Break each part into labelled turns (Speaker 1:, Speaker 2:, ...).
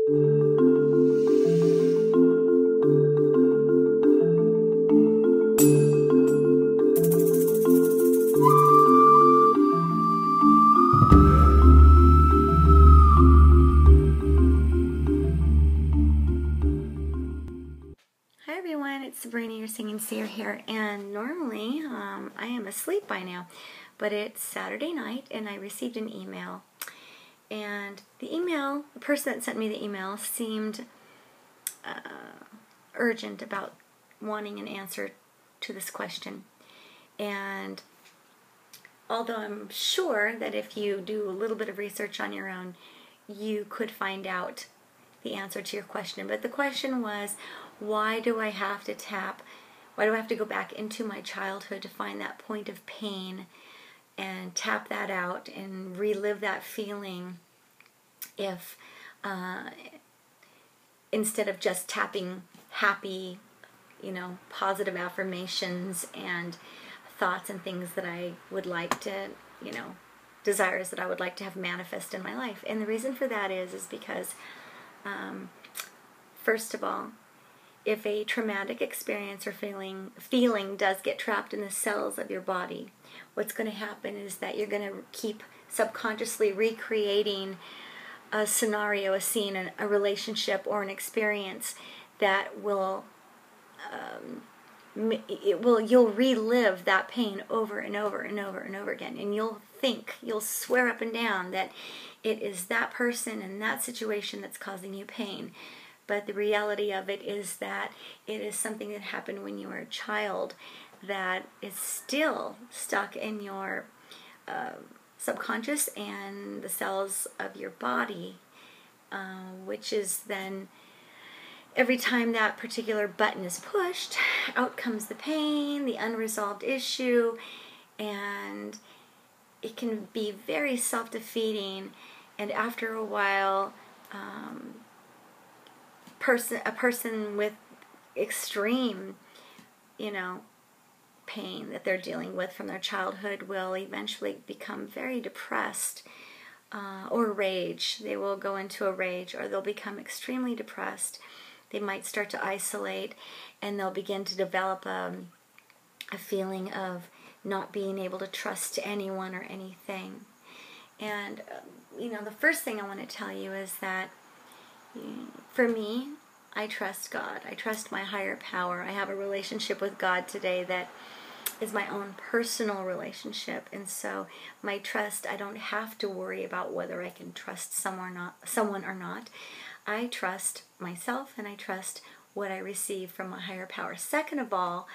Speaker 1: Hi everyone, it's Sabrina, your singing seer here, and normally I am asleep by now, but it's Saturday night and I received an email, and the person that sent me the email seemed urgent about wanting an answer to this question. And although I'm sure that if you do a little bit of research on your own, you could find out the answer to your question. But the question was, why do I have to go back into my childhood to find that point of pain and tap that out and relive that feeling if instead of just tapping happy, positive affirmations and thoughts and things that I would like to, desires that I would like to have manifest in my life. And the reason for that is because first of all, if a traumatic experience or feeling does get trapped in the cells of your body, what's going to happen is that you're going to keep subconsciously recreating a scenario, a scene, a relationship, or an experience that will, you'll relive that pain over and over and over and over again. And you'll swear up and down that it is that person and that situation that's causing you pain. But the reality of it is that it is something that happened when you were a child that is still stuck in your subconscious and the cells of your body, which is then every time that particular button is pushed, out comes the pain, the unresolved issue, and it can be very self-defeating. And after a while, a person with extreme, pain that they're dealing with from their childhood will eventually become very depressed or rage. They will go into a rage, or they'll become extremely depressed. They might start to isolate, and they'll begin to develop a feeling of not being able to trust anyone or anything. And, the first thing I want to tell you is that for me, I trust God. I trust my higher power. I have a relationship with God today that is my own personal relationship. And so my trust, I don't have to worry about whether I can trust someone or not. I trust myself, and I trust what I receive from my higher power. Second of all,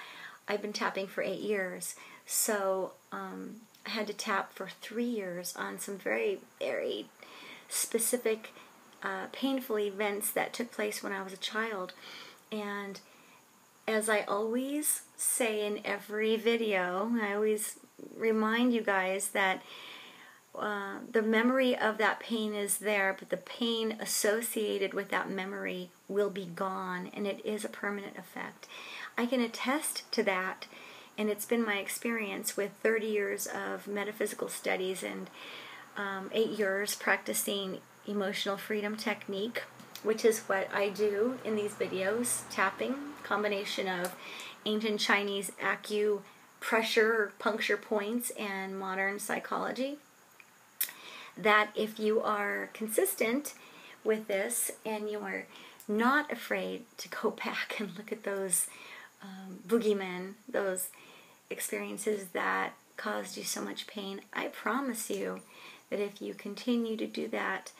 Speaker 1: I've been tapping for 8 years. So I had to tap for 3 years on some very, very specific painful events that took place when I was a child. And as I always say in every video, I always remind you guys that the memory of that pain is there, but the pain associated with that memory will be gone, and it is a permanent effect. I can attest to that, and it's been my experience with 30 years of metaphysical studies and 8 years practicing emotional freedom technique, which is what I do in these videos, tapping, combination of ancient Chinese acupressure or puncture points and modern psychology. That if you are consistent with this and you are not afraid to go back and look at those boogeymen, those experiences that caused you so much pain, I promise you that if you continue to do that,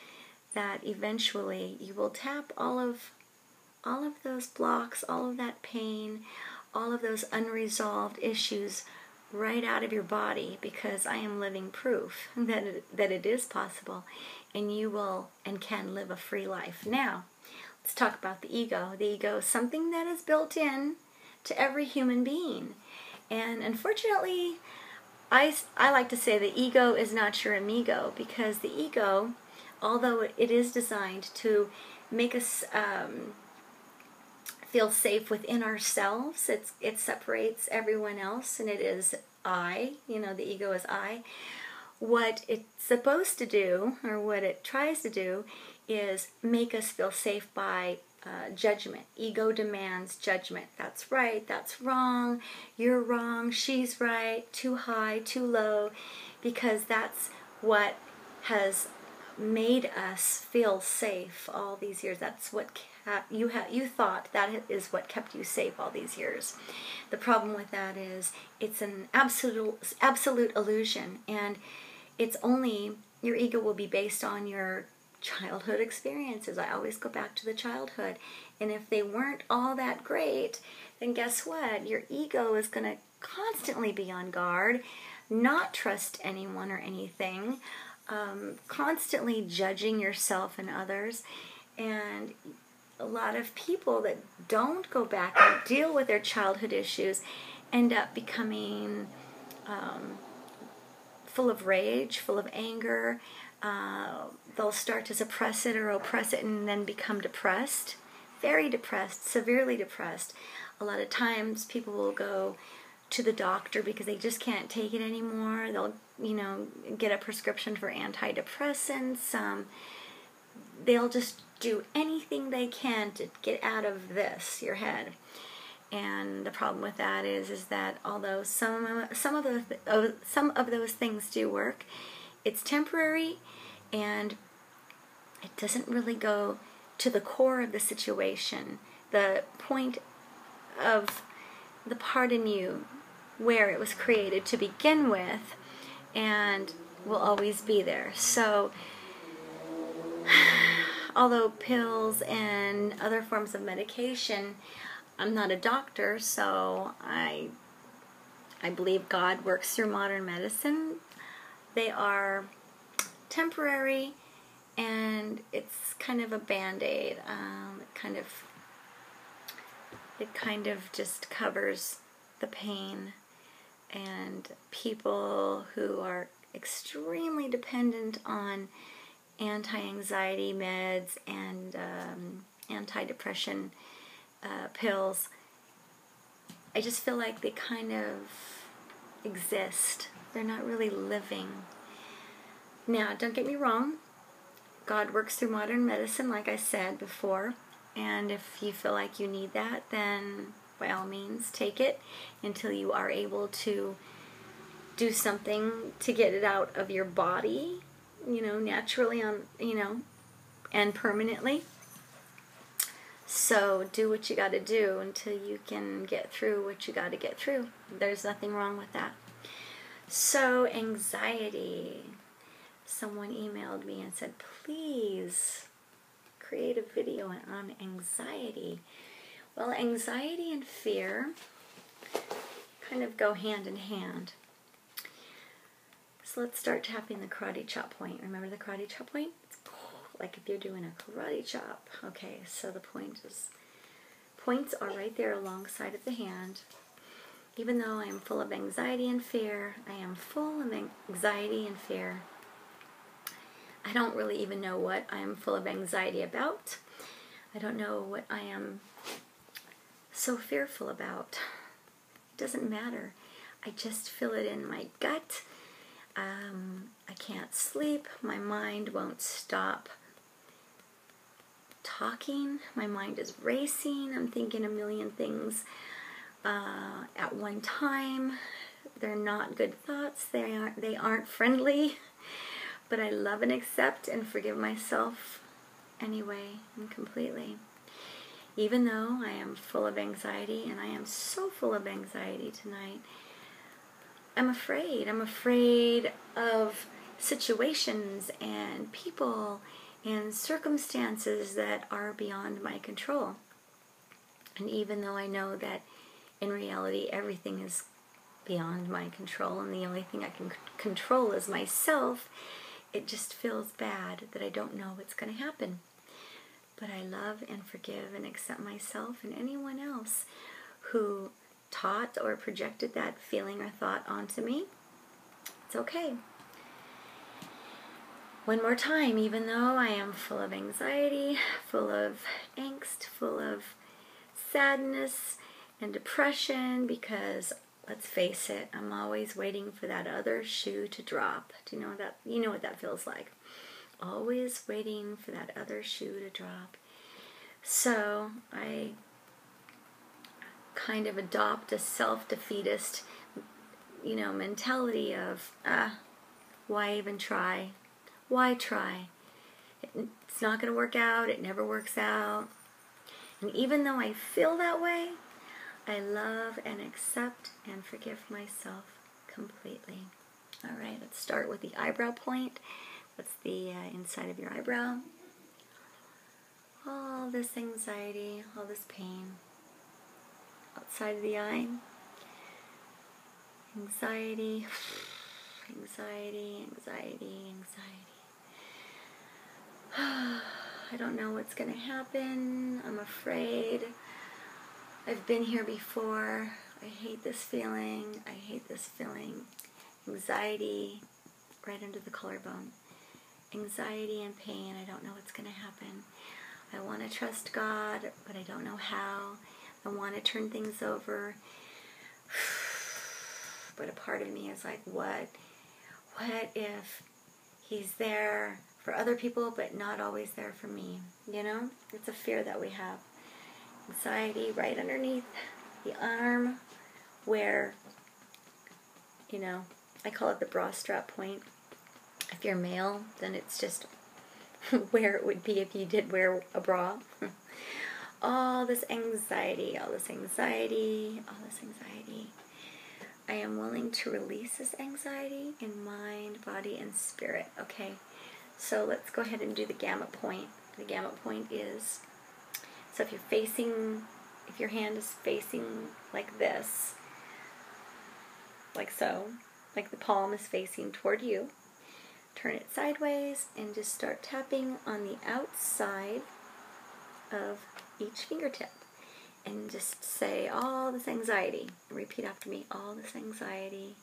Speaker 1: that eventually you will tap all of those blocks, all of that pain, all of those unresolved issues right out of your body, because I am living proof that it is possible, and you will and can live a free life. Now, let's talk about the ego. The ego is something that is built in to every human being, and unfortunately, I like to say the ego is not your amigo, because the ego, although it is designed to make us feel safe within ourselves, it separates everyone else, and it is I, the ego is I. What it's supposed to do, or what it tries to do, is make us feel safe by judgment. Ego demands judgment. That's right, that's wrong, you're wrong, she's right, too high, too low, because that's what has made us feel safe all these years. That's what you thought that is what kept you safe all these years. The problem with that is it's an absolute illusion, and it's only, your ego will be based on your childhood experiences. I always go back to the childhood, and if they weren't all that great, then guess what? Your ego is going to constantly be on guard, not trust anyone or anything, constantly judging yourself and others. And a lot of people that don't go back and deal with their childhood issues end up becoming full of rage, full of anger. They'll start to suppress it or oppress it and then become depressed, very depressed, severely depressed. A lot of times people will go to the doctor because they just can't take it anymore. They'll, get a prescription for antidepressants. They'll just do anything they can to get out of this, your head. And the problem with that is that although some of those things do work, it's temporary, and it doesn't really go to the core of the situation, the point of the part in you where it was created to begin with, and will always be there. So although pills and other forms of medication, I'm not a doctor, so I believe God works through modern medicine. They are temporary, and it's kind of a band-aid. It kind of just covers the pain. And people who are extremely dependent on anti-anxiety meds and anti-depression pills, I just feel like they kind of exist. They're not really living. Now, don't get me wrong. God works through modern medicine, like I said before. And if you feel like you need that, then by all means, take it until you are able to do something to get it out of your body, naturally and permanently. So do what you got to do until you can get through what you got to get through. There's nothing wrong with that. So anxiety. Someone emailed me and said, please create a video on anxiety. Well, anxiety and fear kind of go hand in hand. So let's start tapping the karate chop point. Remember the karate chop point? It's like if you're doing a karate chop. Okay, so the points are right there alongside of the hand. Even though I am full of anxiety and fear, I am full of anxiety and fear. I don't really even know what I am full of anxiety about. I don't know what I am so fearful about. It doesn't matter. I just feel it in my gut. I can't sleep. My mind won't stop talking. My mind is racing. I'm thinking a million things at one time. They're not good thoughts. They aren't friendly. But I love and accept and forgive myself anyway and completely. Even though I am full of anxiety, and I am so full of anxiety tonight, I'm afraid. I'm afraid of situations and people and circumstances that are beyond my control. And even though I know that in reality everything is beyond my control and the only thing I can control is myself, it just feels bad that I don't know what's going to happen. But I love and forgive and accept myself and anyone else who taught or projected that feeling or thought onto me. It's okay. One more time, even though I am full of anxiety, full of angst, full of sadness and depression, because let's face it, I'm always waiting for that other shoe to drop. Do you know that? You know what that feels like. always waiting for that other shoe to drop. So I kind of adopt a self-defeatist, mentality of, why even try? Why try? It's not going to work out. It never works out. And even though I feel that way, I love and accept and forgive myself completely. All right, let's start with the eyebrow point. That's the inside of your eyebrow. All this anxiety, all this pain. Outside of the eye. Anxiety, anxiety, anxiety, anxiety. I don't know what's going to happen. I'm afraid. I've been here before. I hate this feeling. I hate this feeling. Anxiety right under the collarbone. Anxiety and pain. I don't know what's going to happen. I want to trust God, but I don't know how. I want to turn things over. But a part of me is like, what if He's there for other people, but not always there for me? It's a fear that we have. Anxiety right underneath the arm where, I call it the bra strap point. If you're male, then it's just where it would be if you did wear a bra. All this anxiety, all this anxiety, all this anxiety. I am willing to release this anxiety in mind, body, and spirit. Okay, so let's go ahead and do the gamut point. The gamut point is, so if your hand is facing like this, like so, like the palm is facing toward you, turn it sideways and just start tapping on the outside of each fingertip. And just say, all this anxiety. Repeat after me, all this anxiety.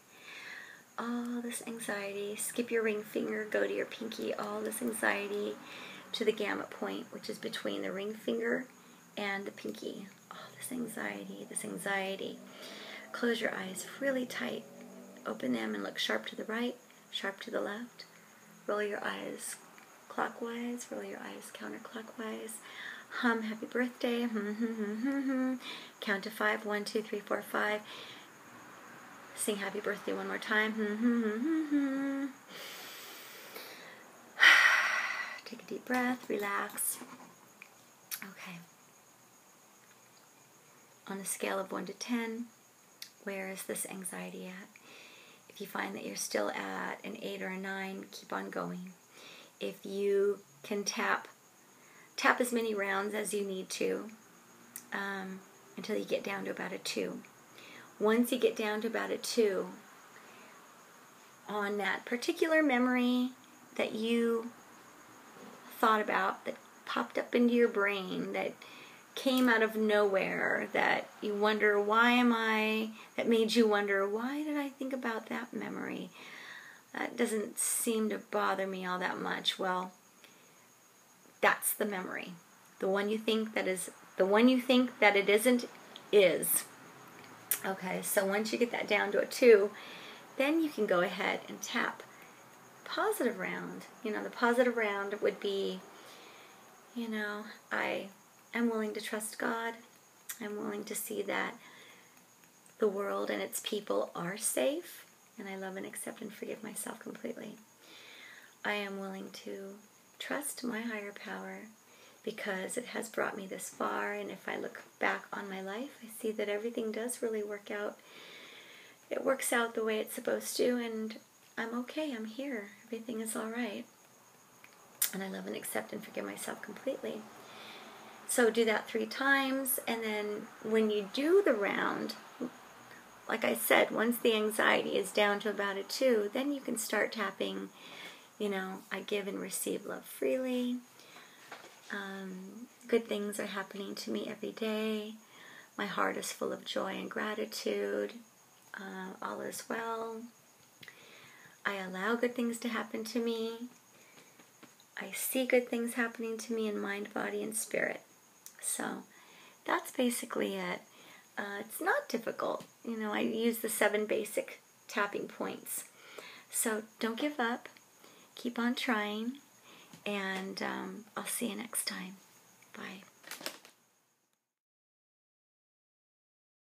Speaker 1: All this anxiety. Skip your ring finger, go to your pinky. All this anxiety to the gamut point, which is between the ring finger and the pinky. All this anxiety, this anxiety. Close your eyes really tight. Open them and look sharp to the right, sharp to the left. Roll your eyes clockwise, roll your eyes counterclockwise. Hum happy birthday. Count to 5. 1, 2, 3, 4, 5. Sing happy birthday one more time. Take a deep breath. Relax. Okay. On a scale of 1 to 10, where is this anxiety at? If you find that you're still at an 8 or a 9, keep on going. If you can tap as many rounds as you need to until you get down to about a 2. Once you get down to about a 2, on that particular memory that you thought about, that popped up into your brain, that came out of nowhere, that you wonder, that made you wonder, why did I think about that memory? That doesn't seem to bother me all that much. Well, that's the memory. The one you think that it isn't is. Okay, so once you get that down to a 2, then you can go ahead and tap positive round. The positive round would be, I am willing to trust God. I'm willing to see that the world and its people are safe, and I love and accept and forgive myself completely. I am willing to trust my higher power because it has brought me this far, and if I look back on my life, I see that everything does really work out. It works out the way it's supposed to, and I'm okay. I'm here. Everything is all right. And I love and accept and forgive myself completely. So do that 3 times, and then when you do the round, like I said, once the anxiety is down to about a 2, then you can start tapping, I give and receive love freely. Good things are happening to me every day. My heart is full of joy and gratitude. All is well. I allow good things to happen to me. I see good things happening to me in mind, body, and spirit. So that's basically it. It's not difficult. I use the 7 basic tapping points. So don't give up. Keep on trying. and I'll see you next time.